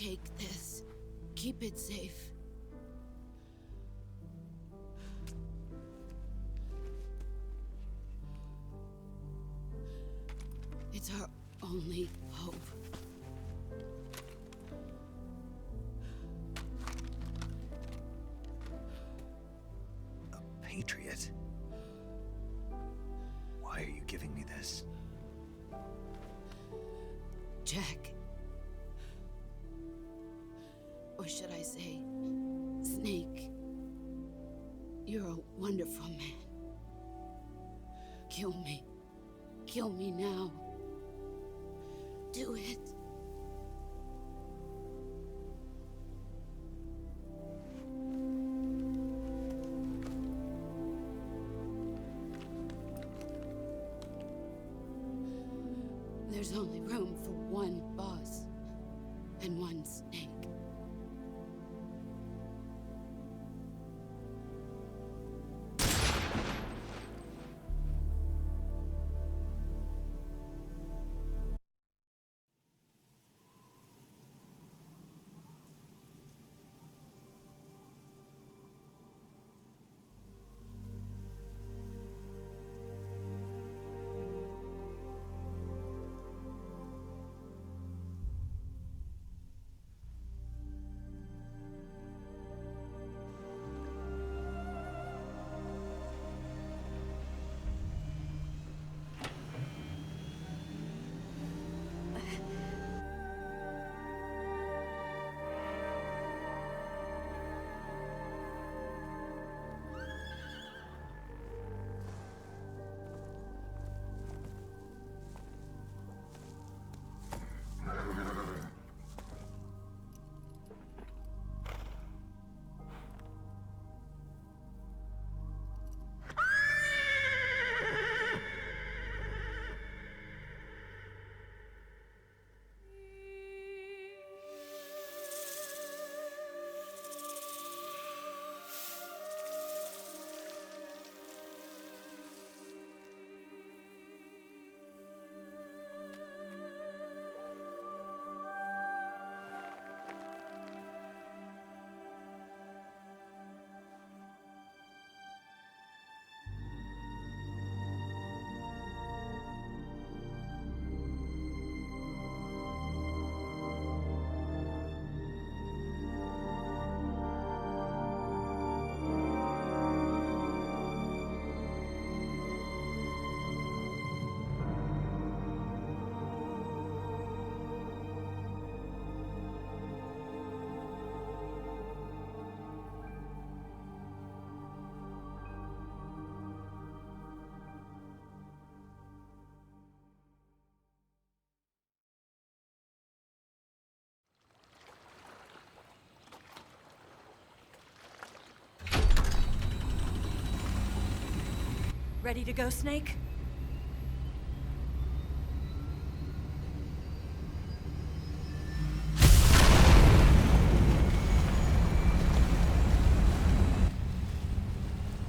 Take this. Keep it safe. It's our only hope. A patriot? Why are you giving me this? Jack. Or should I say, Snake. You're a wonderful man. Kill me. Kill me now. Do it. There's only room for one boss and one Snake. Ready to go, Snake?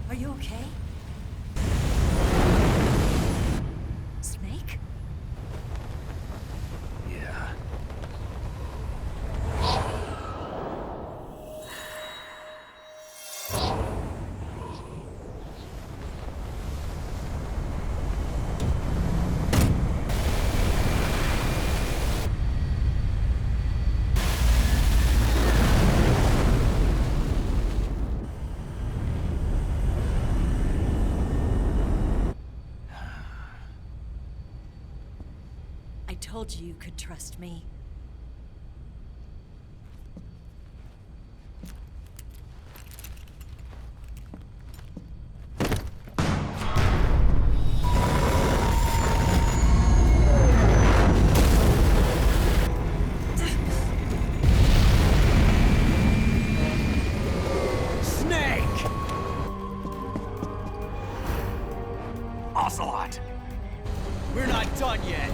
Are you okay? Snake? Yeah. I told you you could trust me. Snake! Ocelot! We're not done yet!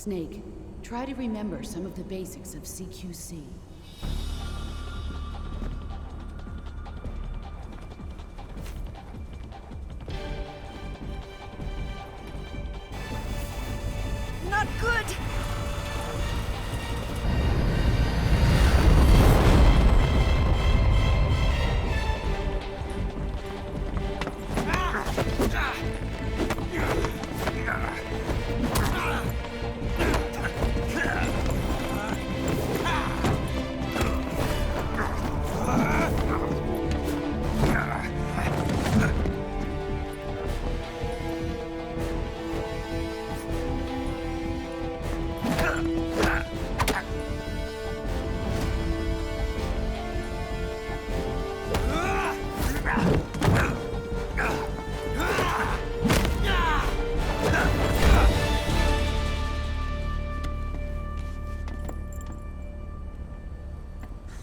Snake, try to remember some of the basics of CQC. Not good!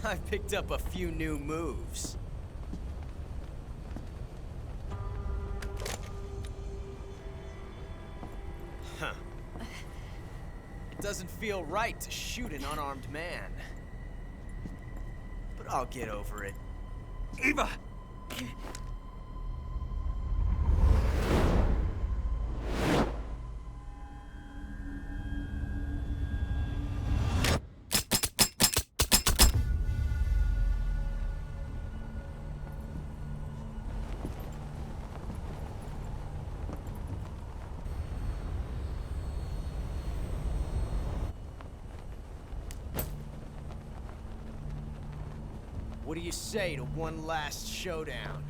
I picked up a few new moves. Huh. It doesn't feel right to shoot an unarmed man. But I'll get over it. Eva! What do you say to one last showdown?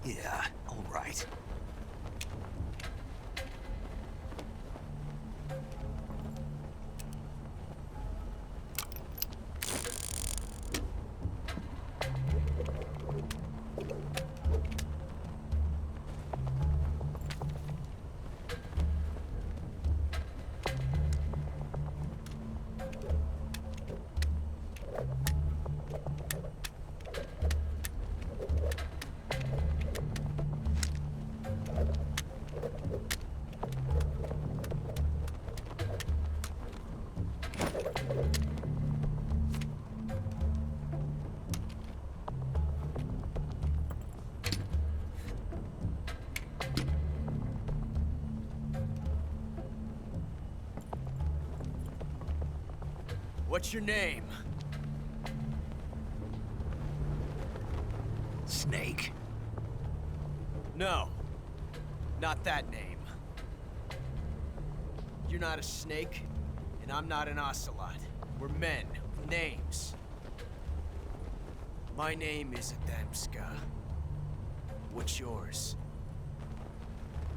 Yeah, all right. What's your name? Snake. No, not that name. You're not a snake, and I'm not an ocelot. We're men with names. My name is Adamska. What's yours?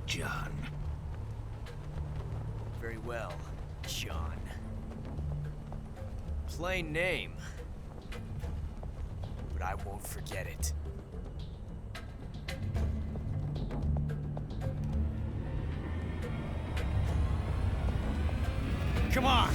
John. Very well, John. Plain name, but I won't forget it. Come on!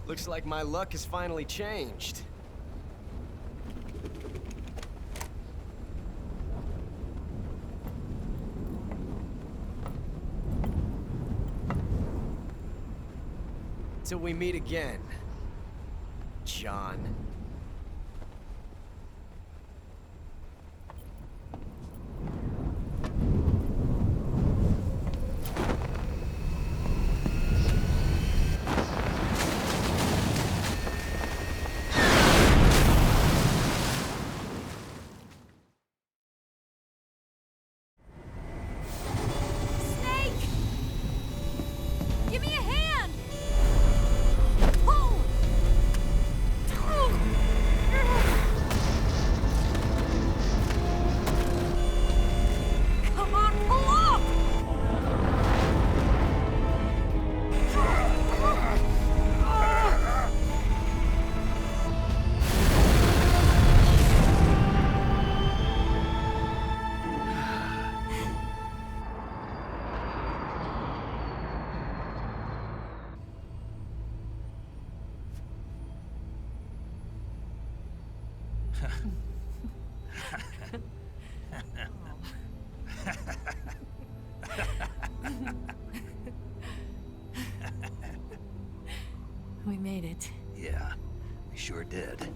Looks like my luck has finally changed. Till we meet again, John. We made it. Yeah, we sure did.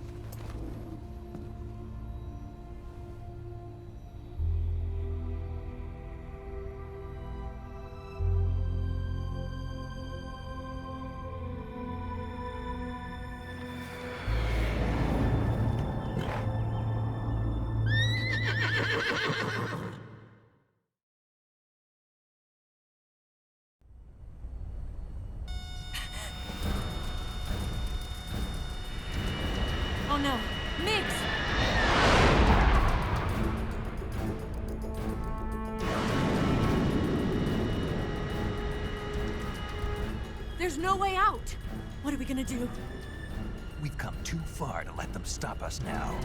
Oh no, Mix! There's no way out! What are we gonna do? We've come too far to let them stop us now.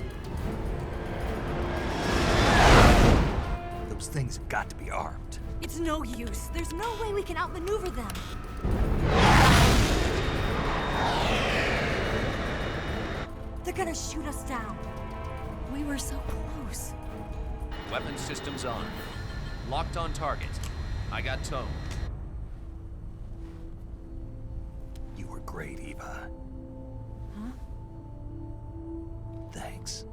Those things have got to be armed. It's no use. There's no way we can outmaneuver them. They're gonna shoot us down. We were so close. Weapon systems on. Locked on target. I got tone. You were great, Eva. Huh? Thanks.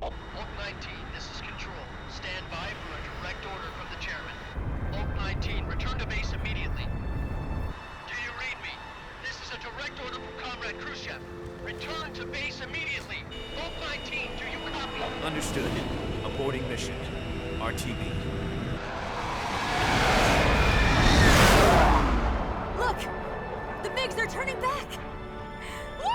Oak 19, this is Control. Stand by for a direct order from the chairman. Oak 19, return to base immediately. Do you read me? This is a direct order from Comrade Khrushchev. Return to base immediately. Oak 19, do you copy? Understood. Aborting mission. RTB. Look! The MiGs are turning back! Woo!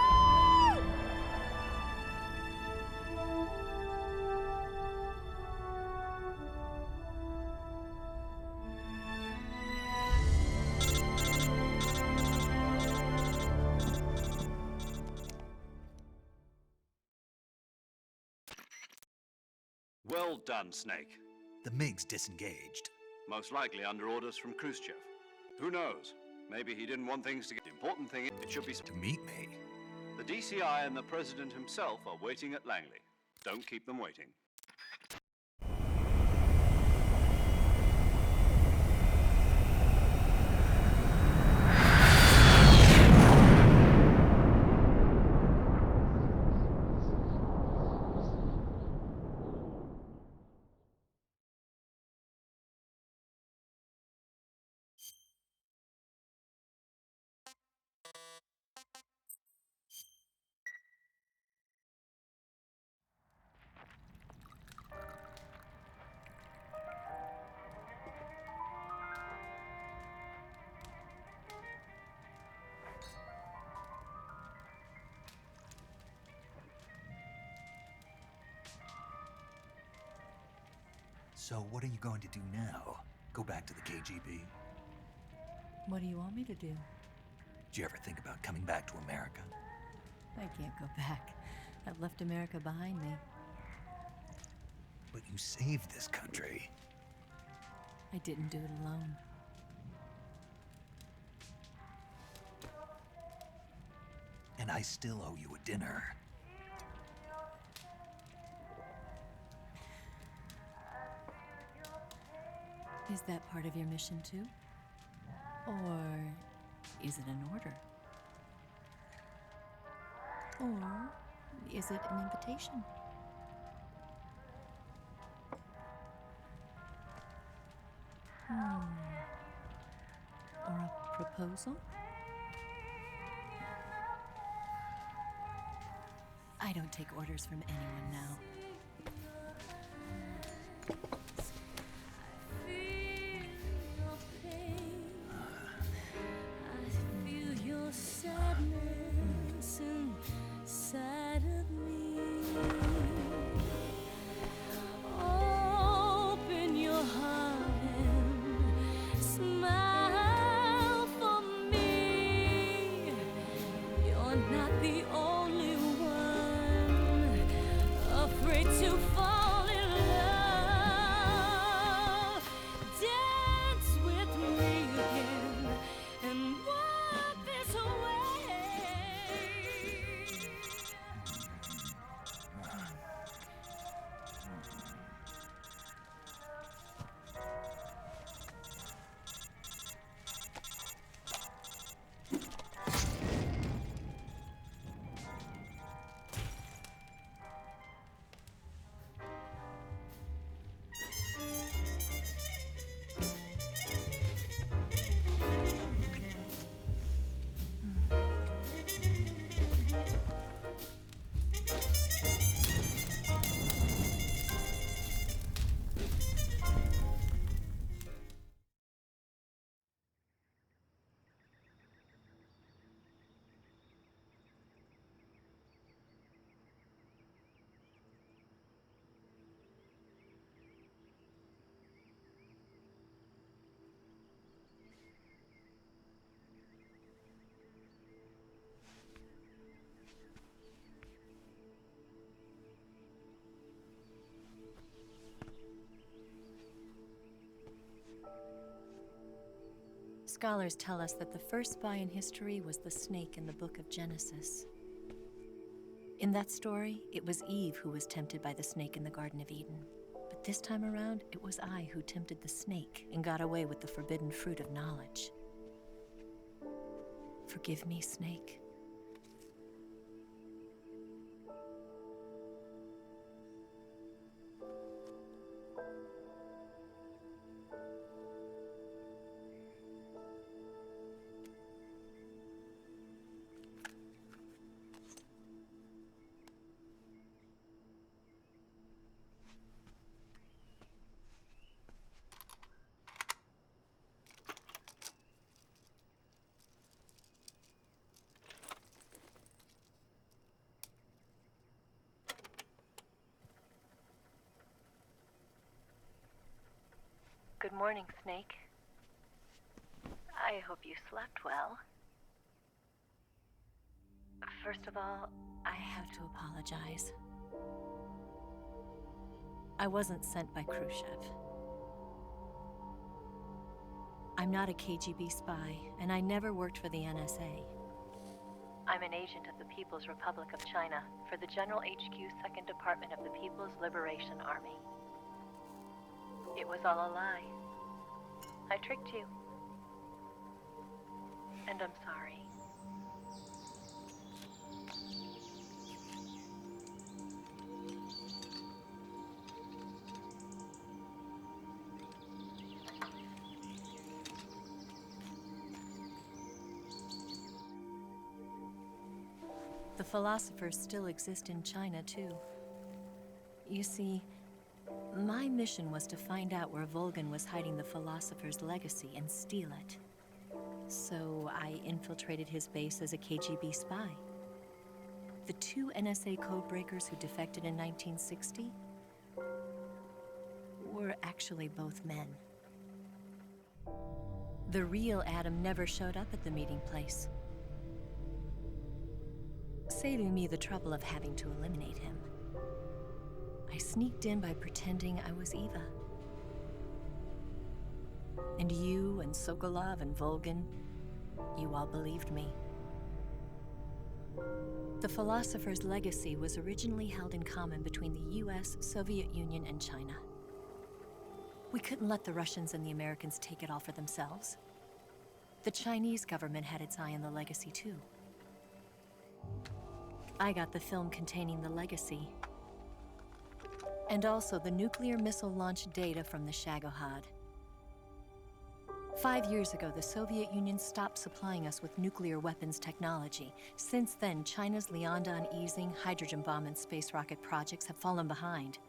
Well done, Snake. The MiG's disengaged. Most likely under orders from Khrushchev. Who knows? Maybe he didn't want things to get... The important thing is it should be... To meet me. The DCI and the President himself are waiting at Langley. Don't keep them waiting. So what are you going to do now? Go back to the KGB? What do you want me to do? Did you ever think about coming back to America? I can't go back. I've left America behind me. But you saved this country. I didn't do it alone. And I still owe you a dinner. Is that part of your mission too? Or is it an order? Or is it an invitation? Or a proposal? I don't take orders from anyone now. To fall in love. Scholars tell us that the first spy in history was the snake in the book of Genesis. In that story, it was Eve who was tempted by the snake in the Garden of Eden. But this time around, it was I who tempted the snake and got away with the forbidden fruit of knowledge. Forgive me, Snake. Good morning, Snake. I hope you slept well. First of all, I have to apologize. I wasn't sent by Khrushchev. I'm not a KGB spy, and I never worked for the NSA. I'm an agent of the People's Republic of China for the General HQ 2nd Department of the People's Liberation Army. It was all a lie. I tricked you. And I'm sorry. The philosophers still exist in China, too. You see, my mission was to find out where Volgan was hiding the philosopher's legacy and steal it. So I infiltrated his base as a KGB spy. The two NSA codebreakers who defected in 1960 were actually both men. The real Adam never showed up at the meeting place, saving me the trouble of having to eliminate him. I sneaked in by pretending I was Eva. And you and Sokolov and Volgan, you all believed me. The philosopher's legacy was originally held in common between the US, Soviet Union, and China. We couldn't let the Russians and the Americans take it all for themselves. The Chinese government had its eye on the legacy too. I got the film containing the legacy, and also the nuclear missile launch data from the Shagohod. 5 years ago, the Soviet Union stopped supplying us with nuclear weapons technology. Since then, China's Liaodong-Yizhing hydrogen bomb and space rocket projects have fallen behind.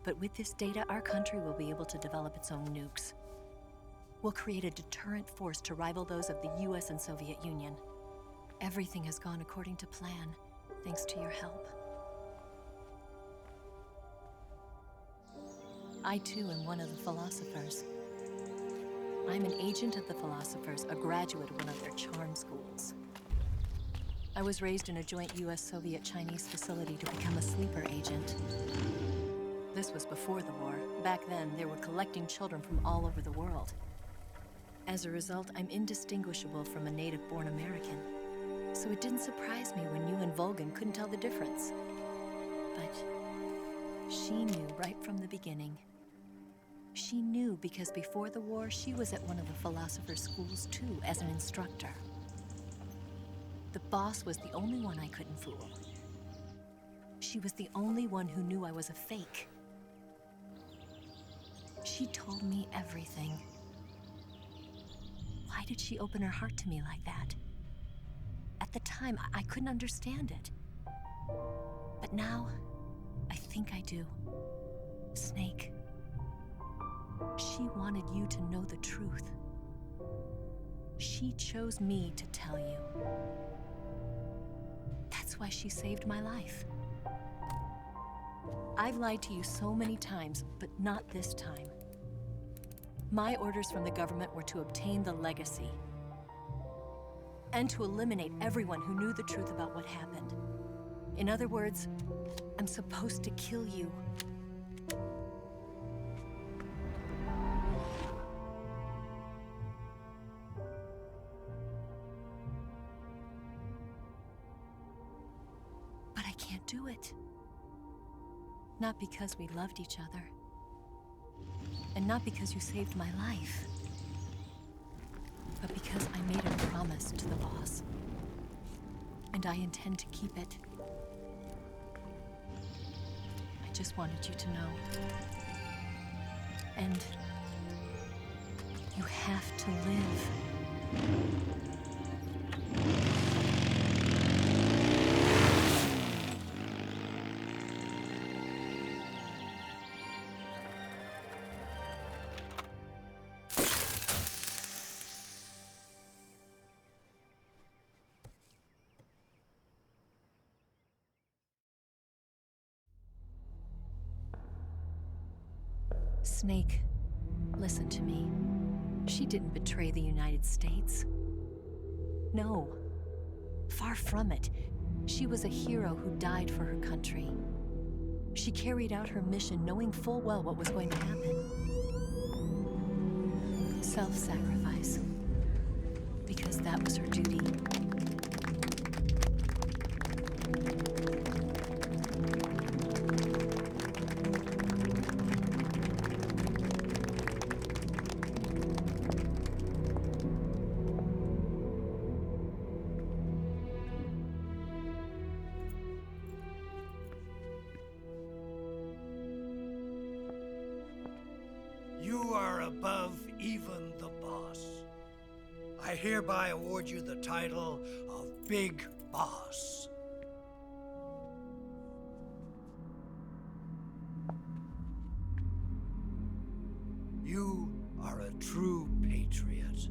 But with this data, our country will be able to develop its own nukes. We'll create a deterrent force to rival those of the US and Soviet Union. Everything has gone according to plan, thanks to your help. I too am one of the philosophers. I'm an agent of the philosophers, a graduate of one of their charm schools. I was raised in a joint US-Soviet-Chinese facility to become a sleeper agent. This was before the war. Back then, they were collecting children from all over the world. As a result, I'm indistinguishable from a native-born American. So it didn't surprise me when you and Volgan couldn't tell the difference. But she knew right from the beginning. She knew because before the war, she was at one of the philosopher's schools too, as an instructor. The boss was the only one I couldn't fool. She was the only one who knew I was a fake. She told me everything. Why did she open her heart to me like that? At the time, I couldn't understand it. But now, I think I do. Snake. She wanted you to know the truth. She chose me to tell you. That's why she saved my life. I've lied to you so many times, but not this time. My orders from the government were to obtain the legacy and to eliminate everyone who knew the truth about what happened. In other words, I'm supposed to kill you. can't do it. Not because we loved each other. And not because you saved my life. But because I made a promise to the boss. And I intend to keep it. I just wanted you to know. And you have to live. Snake, listen to me. She didn't betray the United States. No. Far from it. She was a hero who died for her country. She carried out her mission knowing full well what was going to happen. Self-sacrifice. Because that was her duty. You are above even the boss. I hereby award you the title of Big Boss. You are a true patriot.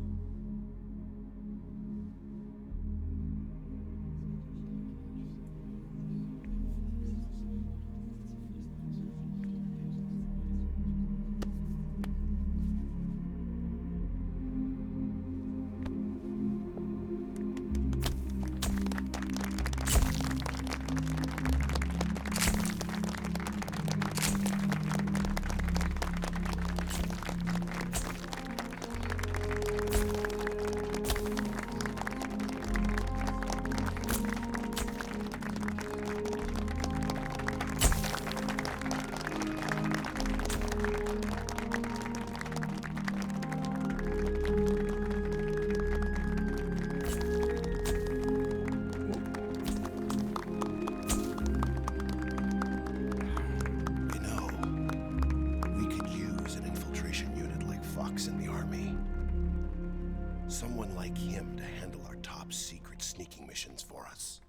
Someone like him to handle our top secret sneaking missions for us.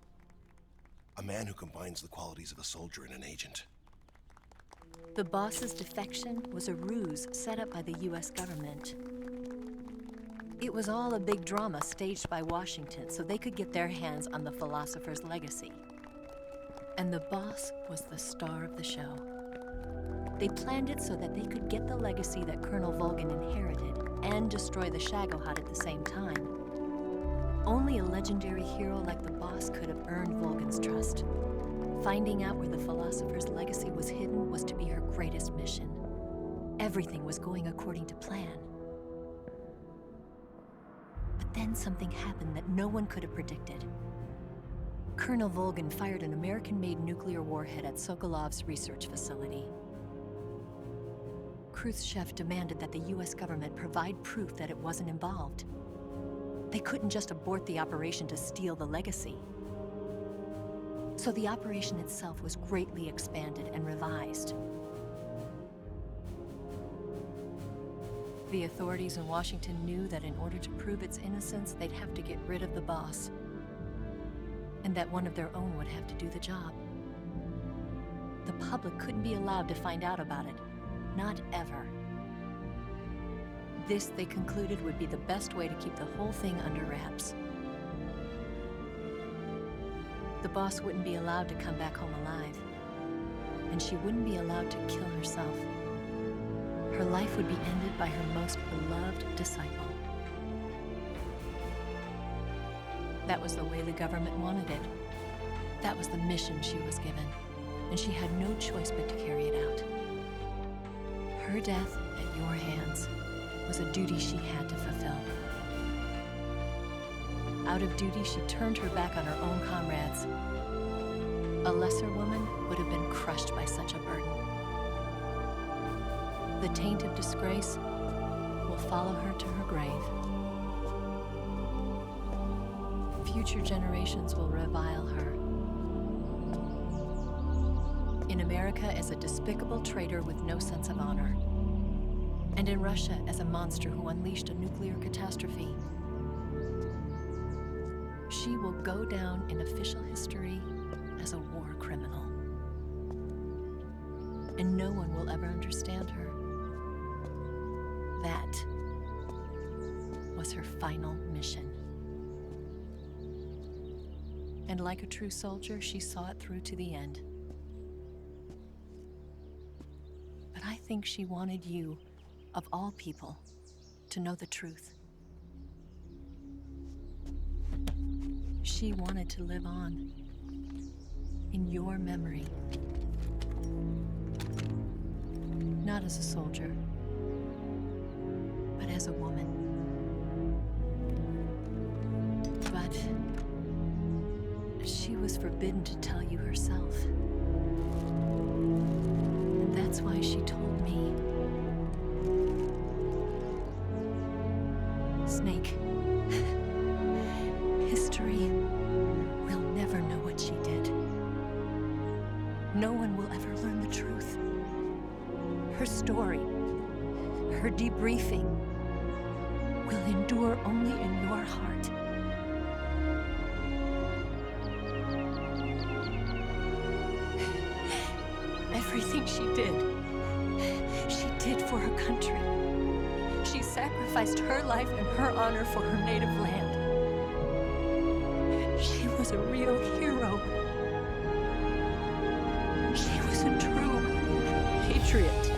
A man who combines the qualities of a soldier and an agent. The boss's defection was a ruse set up by the US government. It was all a big drama staged by Washington so they could get their hands on the philosopher's legacy. And the boss was the star of the show. They planned it so that they could get the legacy that Colonel Volgin inherited and destroy the Shagohod at the same time. Only a legendary hero like the boss could have earned Volgin's trust. Finding out where the philosopher's legacy was hidden was to be her greatest mission. Everything was going according to plan. But then something happened that no one could have predicted. Colonel Volgin fired an American-made nuclear warhead at Sokolov's research facility. Khrushchev demanded that the US government provide proof that it wasn't involved. They couldn't just abort the operation to steal the legacy. So the operation itself was greatly expanded and revised. The authorities in Washington knew that in order to prove its innocence, they'd have to get rid of the boss. And that one of their own would have to do the job. The public couldn't be allowed to find out about it. Not ever. This, they concluded, would be the best way to keep the whole thing under wraps. The boss wouldn't be allowed to come back home alive. And she wouldn't be allowed to kill herself. Her life would be ended by her most beloved disciple. That was the way the government wanted it. That was the mission she was given. And she had no choice but to carry it out. Her death at your hands was a duty she had to fulfill. Out of duty, she turned her back on her own comrades A lesser woman would have been crushed by such a burden. The taint of disgrace will follow her to her grave. Future generations will revile her. In America as a despicable traitor with no sense of honor. And in Russia as a monster who unleashed a nuclear catastrophe. She will go down in official history as a war criminal. And no one will ever understand her. That was her final mission. And like a true soldier, she saw it through to the end. But I think she wanted you, of all people, to know the truth. She wanted to live on in your memory. Not as a soldier, but as a woman. But she was forbidden to tell you herself. And that's why she told me. Snake, history will never know what she did. No one will ever learn the truth. Her story, her debriefing, will endure only in your heart. Everything she did for her country. She sacrificed her life and her honor for her native land. She was a real hero. She was a true patriot.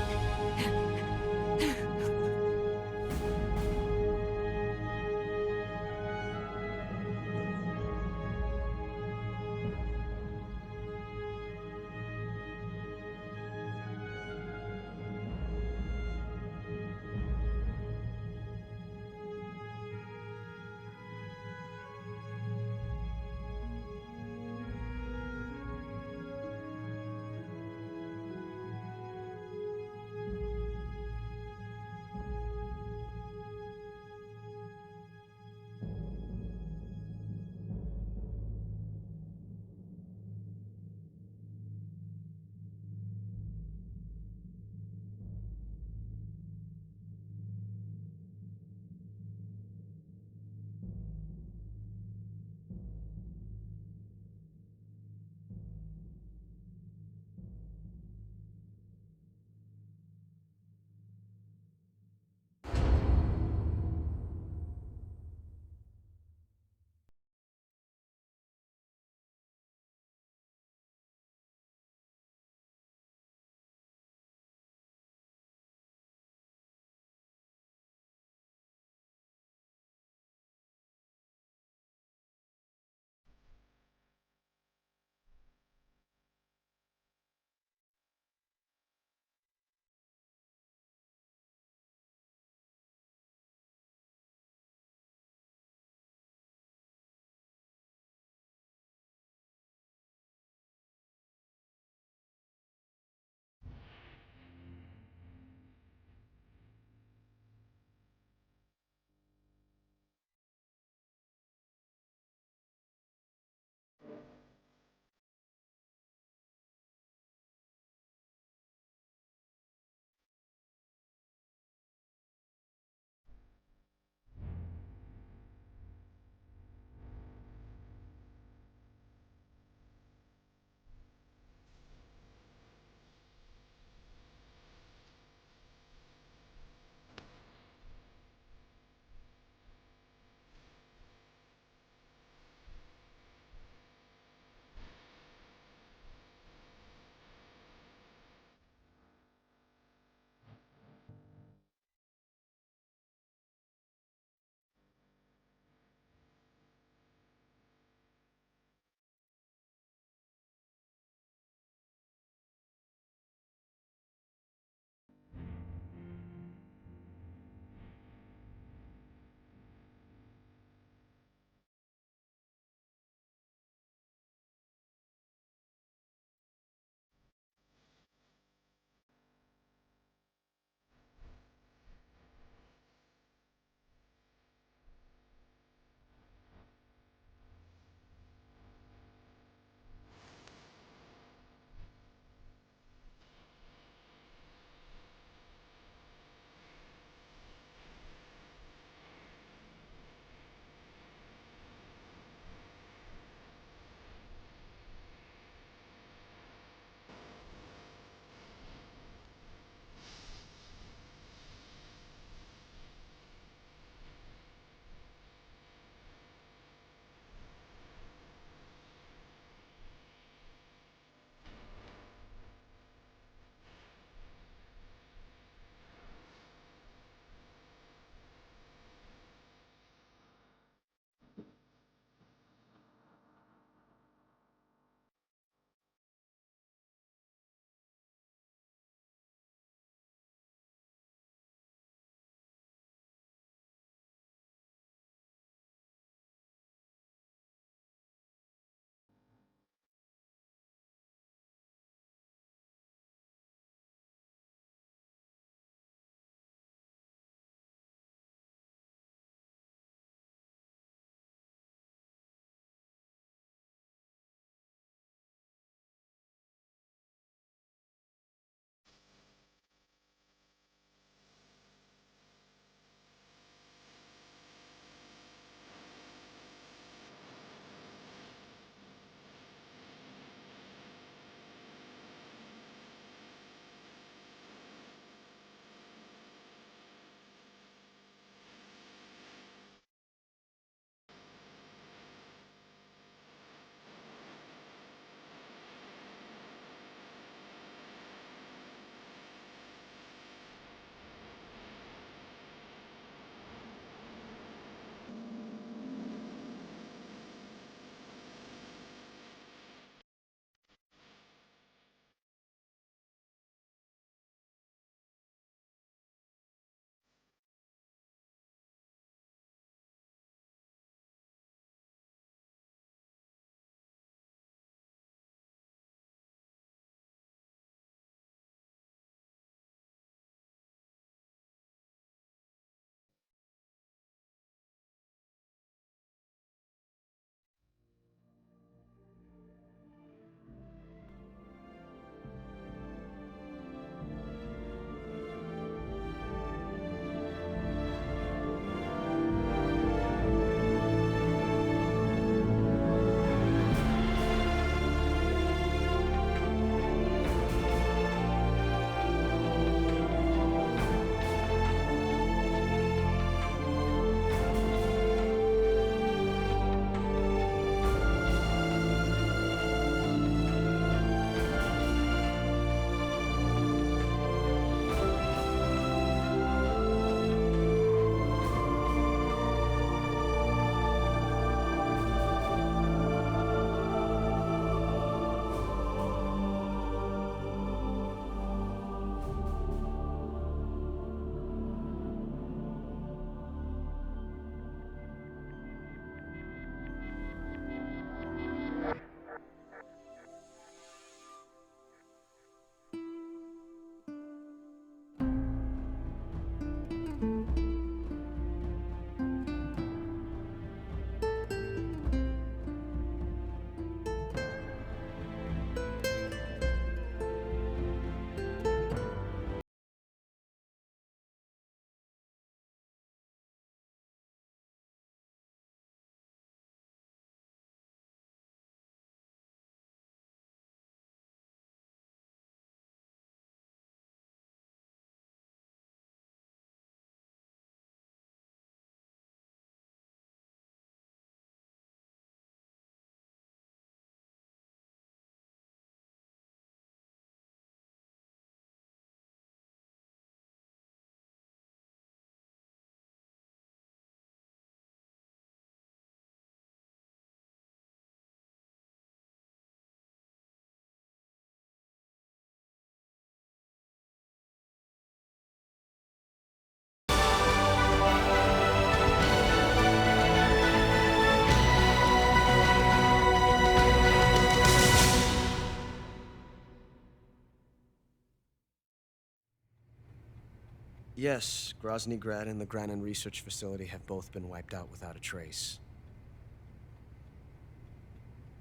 Yes, Grozny Grad and the Granin Research Facility have both been wiped out without a trace.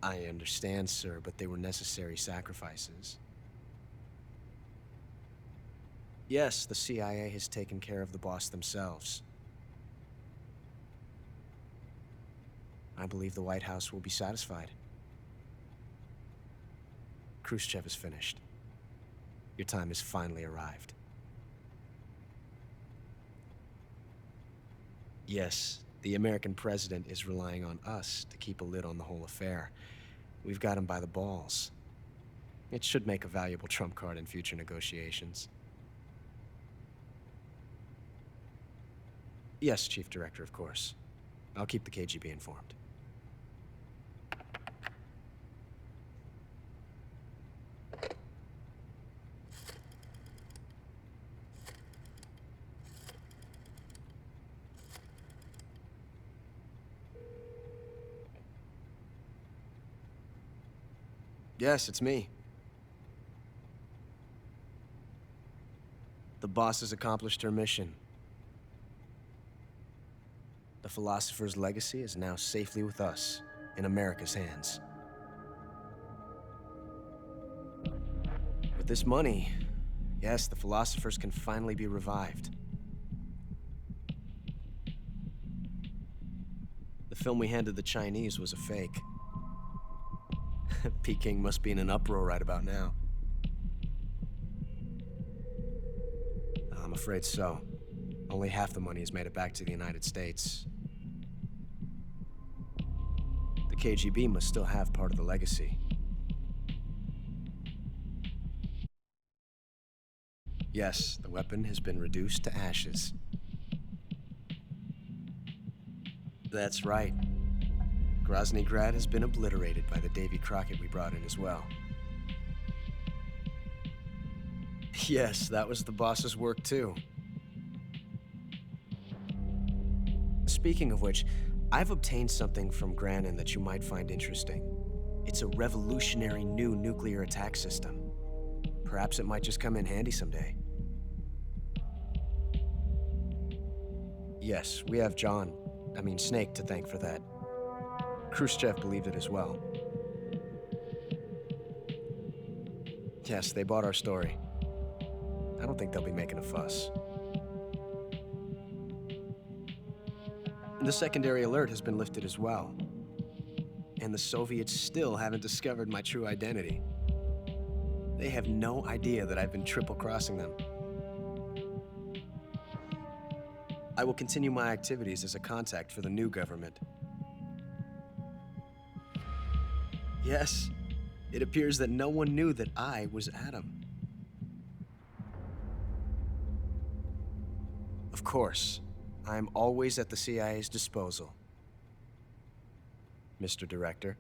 I understand, sir, but they were necessary sacrifices. Yes, the CIA has taken care of the boss themselves. I believe the White House will be satisfied. Khrushchev is finished. Your time has finally arrived. Yes, the American president is relying on us to keep a lid on the whole affair. We've got him by the balls. It should make a valuable trump card in future negotiations. Yes, Chief Director, of course. I'll keep the KGB informed. Yes, it's me. The boss has accomplished her mission. The philosopher's legacy is now safely with us, in America's hands. With this money, yes, the philosophers can finally be revived. The film we handed the Chinese was a fake. Peking must be in an uproar right about now. I'm afraid so. Only half the money has made it back to the United States. The KGB must still have part of the legacy. Yes, the weapon has been reduced to ashes. That's right. Grozny Grad has been obliterated by the Davy Crockett we brought in as well. Yes, that was the boss's work too. Speaking of which, I've obtained something from Granin that you might find interesting. It's a revolutionary new nuclear attack system. Perhaps it might just come in handy someday. Yes, we have Snake to thank for that. Khrushchev believed it as well. Yes, they bought our story. I don't think they'll be making a fuss. The secondary alert has been lifted as well. And the Soviets still haven't discovered my true identity. They have no idea that I've been triple-crossing them. I will continue my activities as a contact for the new government. Yes, it appears that no one knew that I was Adam. Of course, I'm always at the CIA's disposal, Mr. Director.